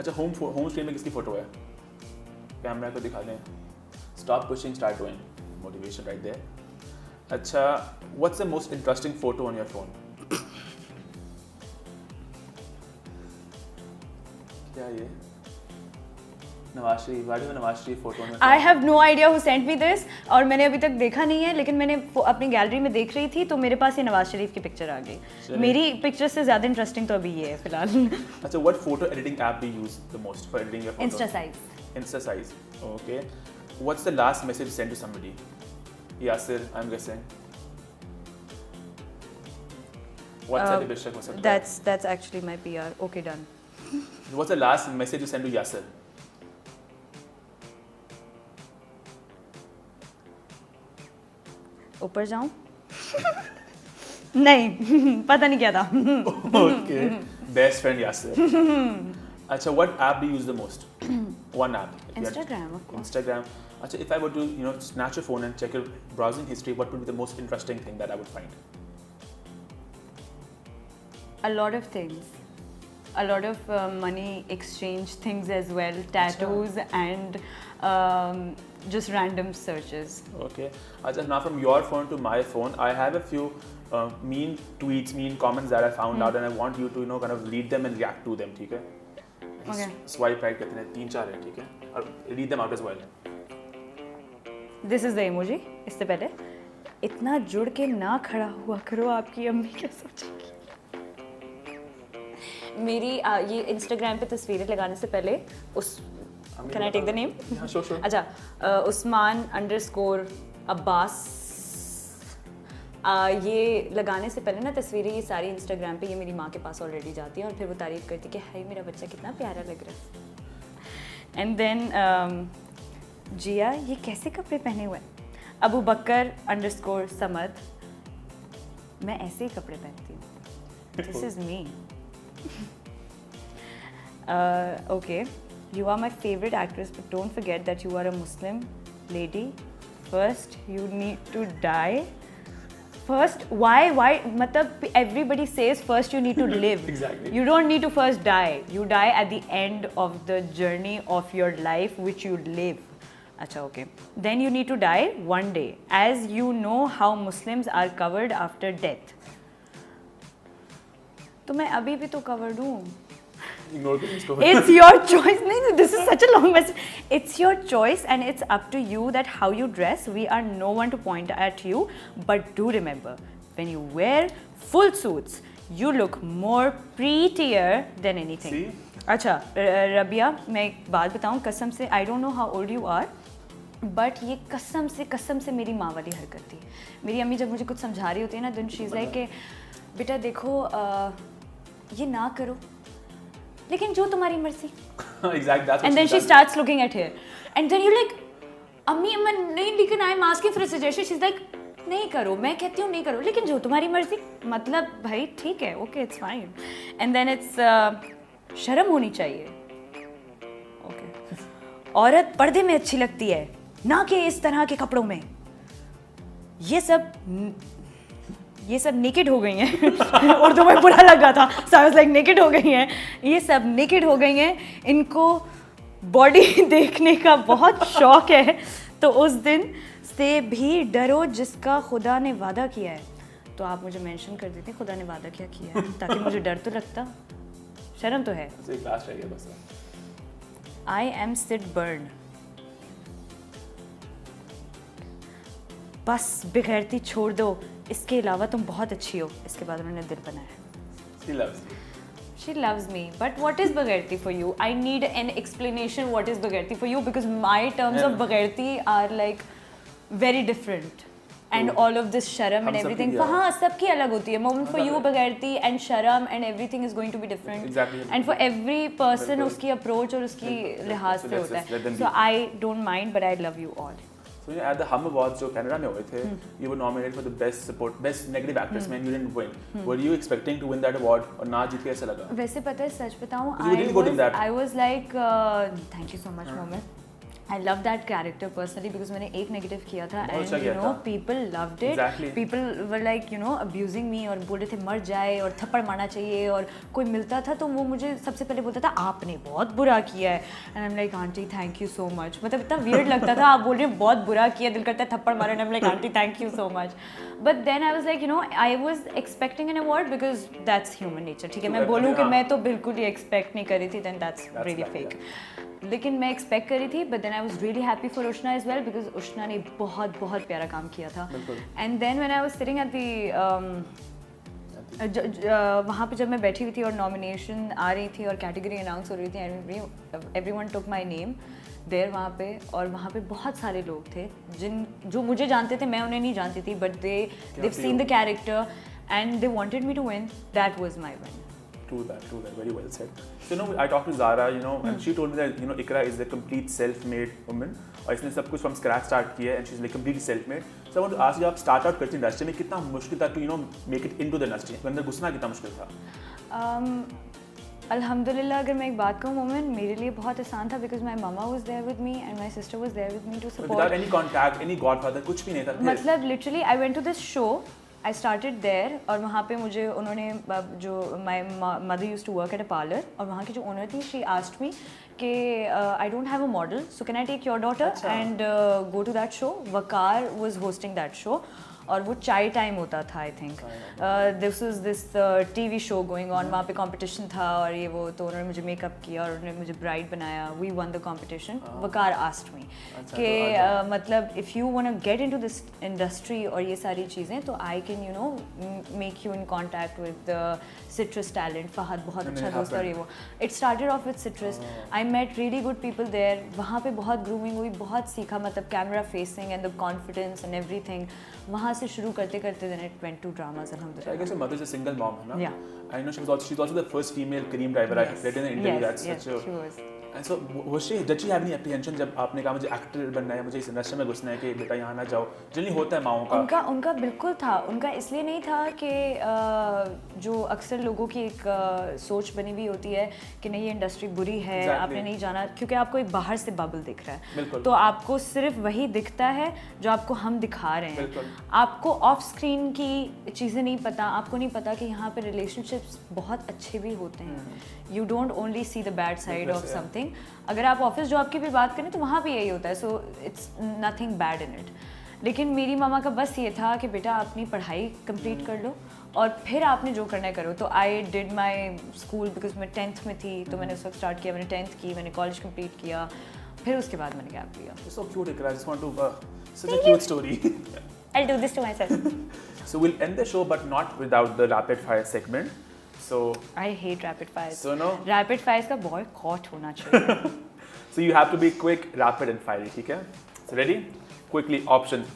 अच्छा home screen में किसकी फोटो है? कैमरा को दिखा दें. Stop pushing, start doing. Motivation right there. अच्छा, what's the most interesting photo on your phone? क्या ये? Nawaz Sharif, why do you have Nawaz Sharif photo on your phone? I have no idea who sent me this और मैंने अभी तक देखा नहीं है, लेकिन मैंने अपनी गैलरी में देख रही थी तो मेरे पास ये नवाज शरीफ की पिक्चर आ गई. मेरी पिक्चर से ज़्यादा इंटरेस्टिंग तो अभी ये है फिलहाल. अच्छा, what photo editing app do you use the most for editing your photo? InstaSize. InstaSize. Okay. What's the last message you sent to somebody? Yasir, I'm guessing. WhatsApp पे बेशक हो सकता है. That's actually my PR. Okay, done. What's the last message you sent to Yasir? ऊपर जाऊं? नहीं, पता नहीं क्या था. Okay. Best friend Yasir. अच्छा, what app do you use the most? One app. Instagram, of course. Instagram. अच्छा, if I were to, snatch your phone and check your browsing history, what would be the most interesting thing that I would find? A lot of things. A lot of money exchange things as well, tattoos and just random searches. Okay. Achha, now from your phone to my phone, I have a few mean tweets, mean comments that I found out, and I want you to, kind of read them and react to them, ठीक है? Okay. Swipe right करते हैं, 3-4 हैं, ठीक है? और read them out as well. This is the emoji. इससे पहले इतना जुड़ के ना खड़ा हुआ करो, आपकी अम्मी क्या सोचेगी? मेरी ये इंस्टाग्राम पे तस्वीरें लगाने से पहले Can I take the name? Yeah, sure. अच्छा, Usman_Abbas ये लगाने से पहले ना तस्वीरें ये सारी इंस्टाग्राम पे ये मेरी माँ के पास ऑलरेडी जाती हैं और फिर वो तारीफ करती कि हाय मेरा बच्चा कितना प्यारा लग रहा है. एंड देन जिया ये कैसे कपड़े पहने हुए हैं? अबू बकर _समद मैं ऐसे ही कपड़े पहनती हूँ. This is me. Okay, you are my favorite actress, but don't forget that you are a Muslim lady. First, you need to die. First, why? Matlab, everybody says first you need to live. Exactly. You don't need to first die. You die at the end of the journey of your life which you live. Acha, okay. Then you need to die one day. As you know how Muslims are covered after death. तो मैं अभी भी तो covered हूँ. It's your choice. No, this is such a long message. It's your choice and it's up to you that how you dress. We are no one to point at you. But do remember, when you wear full suits, you look more prettier than anything. See? अच्छा, रबिया, मैं एक बात बताऊँ कसम से, I don't know how old you are, but ये कसम से मेरी माँ वाली हरकत थी. मेरी अम्मी जब मुझे कुछ समझा रही होती है ना, then she's like कि बेटा देखो ये ना करो, लेकिन जो तुम्हारी मर्जी. Exactly. That's and then she starts looking at her, and then you're like, अम्मी मैं नहीं, लेकिन I'm asking for a suggestion. She's like, नहीं करो, मैं कहती हूँ नहीं करो, लेकिन जो तुम्हारी मर्जी. मतलब भाई ठीक है, okay, it's fine. And then it's शर्म होनी चाहिए. Okay. औरत पर्दे में अच्छी लगती है, ना कि इस तरह के कपड़ों में. ये सब नेकेड हो गई हैं. उर्दू में बुरा लग रहा था. So I was like naked हो गई हैं. ये सब नेकेड हो गई हैं. इनको बॉडी देखने का बहुत शौक है. तो उस दिन से भी डरो जिसका खुदा ने वादा किया है. तो आप मुझे मेंशन कर देते खुदा ने वादा क्या किया है, ताकि मुझे डर तो लगता. शर्म तो है. I am Sid Burn. बस बेगैरती छोड़ दो, इसके अलावा तुम बहुत अच्छी हो. इसके बाद उन्होंने दिल बनाया. She loves me. But what is baghairti for you? I need an explanation what is baghairti for you, because my terms of baghairti are like very different. And all of this sharam and everything. हाँ, सबकी अलग होती है. Moment for you baghairti and sharam and everything is going to be different. Exactly. And for every person उसकी approach और उसकी लिहाज से होता है. So I don't mind, but I love you all. So at the Hum Awards जो Canada में हुए थे, you were nominated for the best negative actress, man, you didn't win. Were you expecting to win that award और ना जीत के ऐसा लगा? वैसे पता है सच बताऊँ, You really good in that. I was like, thank you so much, Mohammed. I love that character personally because मैंने एक negative किया था बहुत अच्छा and किया you know था। people loved it. Exactly. People were like you know abusing me और बोल रहे थे मर जाए और थप्पड़ मारना चाहिए और कोई मिलता था तो वो मुझे सबसे पहले बोलता था आपने बहुत बुरा किया है and I'm like aunty thank you so much मतलब इतना weird लगता था आप बोल रहे हैं बहुत बुरा किया दिल करता है थप्पड़ मारे and I'm like aunty thank you so much but then I was like you know I was expecting an award because that's human nature ठीक है मैं बोलूँ कि मैं तो बिल्कुल ही expect नहीं करी थी then that's really right, fake. लेकिन मैं एक्सपेक्ट करी थी but then I was really happy for Ushna as well because Ushna ने बहुत बहुत प्यारा काम किया था and then when I was sitting at the वहाँ पे जब मैं बैठी हुई थी और नॉमिनेशन आ रही थी और कैटेगरी अनाउंस हो रही थी and everyone took my name there वहाँ पे और वहाँ पे बहुत सारे लोग थे जो मुझे जानते थे मैं उन्हें नहीं जानती थी but they've seen the character and they wanted me to win. That was my win. True that, very well said. So, you know, I talked to Zara, you know, and she told me that, you know, Ikra is a complete self-made woman. और इसने सब कुछ from scratch start किया है and she's like completely self-made. So I want to ask you, आप start out करती industry में कितना मुश्किल था to, you know, make it into the industry? अंदर घुसना कितना मुश्किल था? अल्हम्दुलिल्लाह अगर मैं एक बात कहूँ मोमेन मेरे लिए बहुत आसान था because my mama was there with me and my sister was there with me to support. Without any contact, any godfather, कुछ भी नहीं था. मतलब literally I went to this show. I started there और वहाँ पे मुझे उन्होंने जो my mother used to work at a parlor और वहाँ की जो ओनर थी she asked me कि I don't have a model so can I take your daughter and go to that show. Waqar was hosting that show और वो चाय time होता था I think this TV show going on वहाँ पे competition था और ये वो तो उन्होंने मुझे मेकअप किया और उन्होंने मुझे ब्राइड बनाया we won the competition Waqar asked me कि मतलब if you want to get into this industry और ये सारी चीज़ें तो I can you know make you in contact with Citrus Talent Fahad बहुत अच्छा दोस्त और ये वो it started off with Citrus I met really good people there वहाँ पे बहुत ग्रूमिंग हुई बहुत सीखा मतलब camera facing and the confidence and everything वहाँ से शुरू करते करते then it went to dramas alhamdulillah. I guess your mother is a single mom, है ना? Yeah. I know she's also the first female Kareem driver. I read in the interview. Yes, That's such a. she was. And so did she have any apprehension जब आपने कहा मुझे actor बनना है मुझे इस इंडस्ट्री में घुसना है कि बेटा यहाँ ना जाओ जनरली होता है माओं का उनका बिल्कुल था उनका इसलिए नहीं था कि जो अक्सर लोगों की एक सोच बनी हुई होती है कि नहीं ये इंडस्ट्री बुरी है आपने नहीं जाना क्योंकि आपको एक बाहर से बबल दिख रहा है तो आपको सिर्फ वही दिखता है जो आपको हम दिखा रहे हैं आपको ऑफ स्क्रीन की चीज़ें नहीं पता आपको नहीं पता कि यहाँ पे रिलेशनशिप्स बहुत अच्छे भी होते हैं you don't only see the bad side of something अगर आप ऑफिस जॉब की भी बात करें तो वहाँ भी यही होता है so it's nothing bad in it लेकिन मेरी मामा का बस ये था कि बेटा अपनी पढ़ाई कंप्लीट कर लो और फिर आपने जो करना है करो तो I did my school because मैं 10th में थी तो मैंने उस वक्त स्टार्ट किया मैंने 10th की मैंने कॉलेज कंप्लीट किया फिर उसके बाद मैंने गैप लिया So cute, Ikra. I just want to such a cute story. I'll do this to myself. So we'll end the show but not without the rapid fire segment. So I hate rapid fires. So no. Rapid fires का boycott होना चाहिए. So you have to be quick, rapid and fiery, ठीक है? So ready? Quickly options.